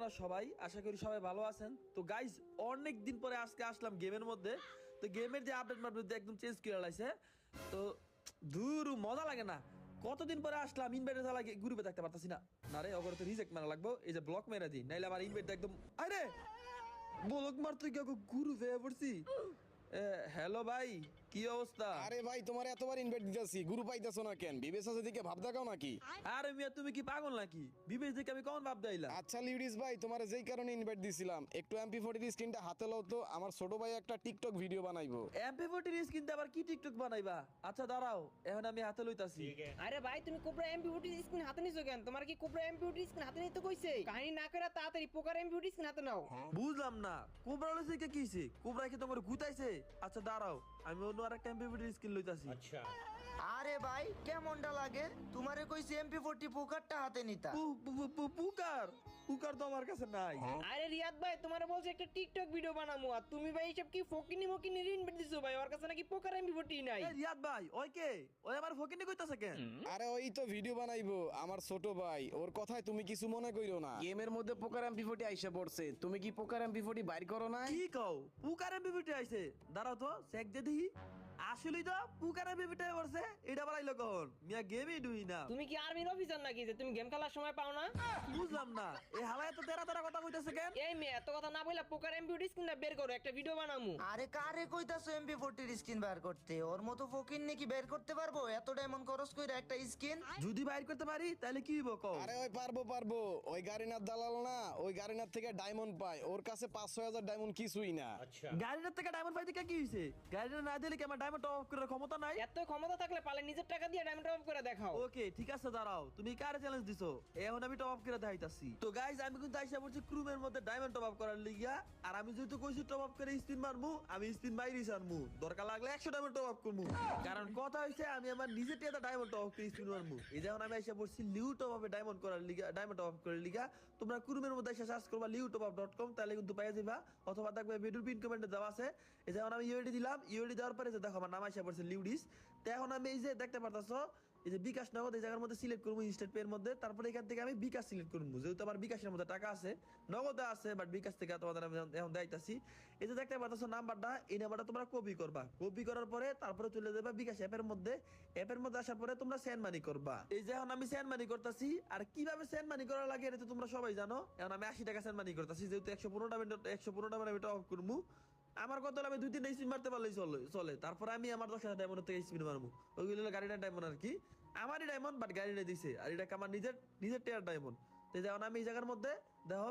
আপনারা সবাই? আশা করি সবাই ভালো আছেন। তো গাইস, অনেক দিন পরে আজকে আসলাম গেমের মধ্যে। তো গেমের যে আপডেট একদম চেঞ্জ করে লাইছে। তো দূর মজা লাগে না। কতদিন পরে আসলাম, ইনভাইটার চালা গ্রুপে থাকতে পারতাছি না। না রে, অগরে তো রিজেক্ট মারা লাগবো। এই যে ব্লক মেরা দিই, নাইলে আমার ইনভাইট একদম আরে ব্লক মারতে গিয়ে গ্রুপে পড়ছি। হ্যালো ভাই, কি অবস্থা? আরে ভাই, তোমার এতবার ইনভাইট দিতেছি, গুরু পাইতেছো না কেন? বিবেশ আছে দিকে ভাব দেখাও নাকি? আরে মিয়া, তুমি কি পাগল নাকি? বিবেশ দেখে আমি কখন ভাব দাইলাম? আচ্ছা লিউডিস ভাই, তোমার যেই কারণে ইনভাইট দিছিলাম, একটু MP40 স্ক্রিনটা হাতে লও তো, আমার ছোট ভাই একটা টিকটক ভিডিও বানাইবো। MP40 কিনতে আবার কি টিকটক বানাইবা? আচ্ছা দাঁড়াও, এখন আমি হাতে লইতাছি। আরে ভাই, তুমি কোবরা এমপি40 স্ক্রিন হাতে নিছো কেন? তোমার কি কোবরা এমপি40 স্ক্রিন হাতে নিতে কইছে? কাহিনী না করে তাড়াতাড়ি পোকার এমপি40 স্ক্রিন হাতে নাও। বুঝলাম না, কোবরা লইছে কে কিছে? কোবরা কি তোমার গুতাইছে? আচ্ছা দাঁড়াও, আমি অন্য আরেকটা MP40 স্কিন লইতাছি। আরে ভাই, কেমনটা লাগে? তোমারে কইছি MP40 পোকারটা হাতে নিতা। পুকার পুকার তো আমার কাছে নাই। আরে রিয়াদ ভাই, তোমারে বলছে একটা টিকটক ভিডিও বানামু, আর তুমি ভাই এইসব কি ফকিনি মকিনি ইনভাইট দিছো ভাই? ওর কাছে নাকি পোকার এমপি40 নাই। এই রিয়াদ ভাই, ওই কে? ওই আমার ফকিনি কইতাছে কেন? আরে ওই তো ভিডিও বানাইবো আমার ছোট ভাই, ওর কথায় তুমি কিছু মনে কইরো না। গেমের মধ্যে পোকার MP40 আইসা পড়ছে, তুমি কি পোকার MP40 বাইর করো না? কি কও? পুকার MP40 আইছে? দাঁড়াও তো, চেক দে দেখি। আসলেই তো পুকার MP40 পড়ছে। এটা বাড়াইলো কখন? মিয়া গেমই ডুই না। তুমি কি আর্মির অফিসার নাকি যে তুমি গেম খেলার সময় পাও না? বুঝলাম না, এই হালায় তো তেরা তেরা কথা কইতাছে কেন? এই মেয়ে, এত কথা না বইলা পোকার এমপি40 স্ক্রিনটা বের করো, একটা ভিডিও বানামু। আরে কারে কইতাছো MP40 স্কিন বের করতে? ওর মতো ফকির নাকি বের করতে পারবো? এত ডায়মন্ড খরচ কইরা একটা স্কিন? যদি বাইর করতে পারি তাহলে কি হইব কও? আরে ওই পারবো, ওই গাড়িনার দালাল না, ওই গাড়িনার থেকে ডায়মন্ড পায়, ওর কাছে 5-6 হাজার ডায়মন্ড কিছুই না। গাড়িটার থেকে ডায়মন্ড পাইতে কি হইছে? গাড়িটা না দিলে কি আমার ডায়মন্ড টপ আপ করার ক্ষমতা নাই? এত ক্ষমতা থাকলে পালে নিজের টাকা দিয়ে ডায়মন্ড টপ করে দেখাও। ওকে ঠিক আছে, দাঁড়াও, তুমি কারে চ্যালেঞ্জ দিছো? এখন আমি টপ আপ করে দেখাইতাছি। তো গাইস, আমি কিন্তু আইসা পড়ছি ক্রুমের মধ্যে ডায়মন্ড টপ আপ করার লিগা। আর আমি যেহেতু কইছি টপ আপ করে স্পিন মারমু, আমি স্পিন মাইরি ছাড়মু। দরকার লাগলে 100 ডায়মন্ড টপ আপ করমু। কারণ কথা হইছে আমি আমার নিজের টিয়াতে ডায়মন্ড টপ আপ করে স্পিন মারমু। এই যেমন আমি আইসা পড়ছি লিউ টপ আপে ডায়মন্ড করার লিগা, ডায়মন্ড টপ আপ করার লিগা। তোমরা ক্রুমের মধ্যে এসে সার্চ করবা liutopap.com, তাহলে কিন্তু পেয়ে যাবা। অথবা দেখবে ভিডিওর পিন কমেন্টে দেওয়া আছে। এই যেমন আমি ইউআইডি দিলাম, ইউআইডি দেওয়ার পরে যে দেখো আমার নাম আইসা পড়ছে লিউডিস। তো এখন আমি এই যে দেখতে পারতাছো, এই যে বিকাশ নগদ এই জায়গার মধ্যে সিলেক্ট করবো ইনস্ট্যান্ট পে এর মধ্যে। তারপরে এখান থেকে আমি বিকাশ সিলেক্ট করবো, যেহেতু আমার বিকাশের মধ্যে টাকা আছে, নগদে আছে, বাট বিকাশ থেকে তোমাদের আমি এখন দেখাইতাছি। এই যে দেখতে পারতাছো নাম্বারটা, এই নাম্বারটা তোমরা কপি করবা। কপি করার পরে তারপরে চলে যাবে বিকাশ অ্যাপের মধ্যে। অ্যাপের মধ্যে আসার পরে তোমরা সেন্ড মানি করবা। এই যে এখন আমি সেন্ড মানি করতেছি। আর কিভাবে সেন্ড মানি করা লাগে এটা তো তোমরা সবাই জানো। এখন আমি 80 টাকা সেন্ড মানি করতেছি, যেহেতু 115 টাকা আমি টপ করবো। আমার কত হলো, আমি 2-3 স্পিন মারতে পারলেই চলে। তারপরে আমি আমার 10,000 ডায়মন্ড থেকে স্পিন মারবো। ওইগুলো হলো গাড়িটার ডায়মন্ড আর কি। আমারই ডায়মন্ড, বাট গাড়িটা দিছে। আর এটা আমার নিজের টেয়ার ডায়মন্ড। তো যেমন আমি এই জায়গার মধ্যে দেখো